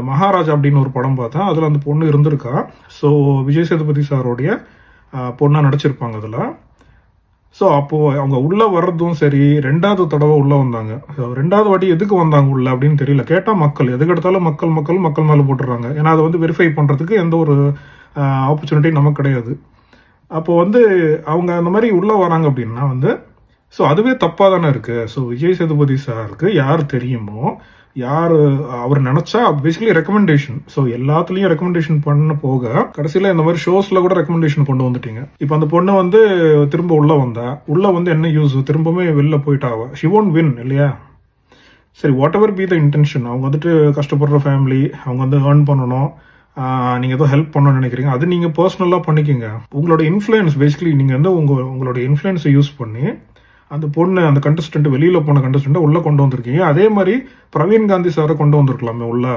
மகாராஜா அப்படின்னு ஒரு படம் பார்த்தேன். அதில் அந்த பொண்ணு இருந்திருக்கா. ஸோ விஜய் சேதுபதி சாரோடைய பொண்ணாக நடிச்சிருப்பாங்க அதில். ஸோ அப்போது அவங்க உள்ளே வர்றதும் சரி, 2வது தடவை உள்ளே வந்தாங்க. ஸோ 2வது வாட்டி எதுக்கு வந்தாங்க உள்ளே அப்படின்னு தெரியல. கேட்டால் மக்கள் எதுக்கு எடுத்தாலும் மக்கள் மேலே போட்டுடுறாங்க. ஏன்னா அதை வந்து வெரிஃபை பண்ணுறதுக்கு எந்த ஒரு ஆப்பர்ச்சுனிட்டி நமக்கு கிடையாது. அப்போது அவங்க அந்த மாதிரி உள்ளே வராங்க அப்படின்னா ஸோ அதுவே தப்பாக தானே இருக்குது. ஸோ விஜய் சேதுபதி சாருக்கு யார் தெரியுமோ, யார் அவர் நினச்சா பேசிக்கலி ரெக்கமெண்டேஷன். ஸோ எல்லாத்துலேயும் ரெக்கமெண்டேஷன் பண்ண போக கடைசியில் இந்த மாதிரி ஷோஸில் கூட ரெக்கமெண்டேஷன் கொண்டு வந்துட்டீங்க. இப்போ அந்த பொண்ணு திரும்ப உள்ளே வந்தா என்ன யூஸ்? திரும்பவுமே வெளில போயிட்டாவா? ஷி ஒன்ட் வின் இல்லையா? சரி, what ever be the intention, அவங்க கஷ்டப்படுற ஃபேமிலி, அவங்க ஏர்ன் பண்ணணும், நீங்கள் ஏதோ ஹெல்ப் பண்ணணும்னு நினைக்கிறீங்க, அது நீங்கள் பர்சனலாக பண்ணிக்கிங்க. உங்களோட இன்ஃப்ளூயன்ஸ் பேசிக்கலி நீங்கள் உங்களோட இன்ஃப்ளூயன்ஸை யூஸ் பண்ணி அந்த பொண்ணு, அந்த கண்டஸ்டன்ட், வெளியில் போன கண்டஸ்டண்ட்டை உள்ளே கொண்டு வந்திருக்கீங்க. அதே மாதிரி பிரவீன் காந்தி சாரை கொண்டு வந்திருக்கலாமே உள்ள.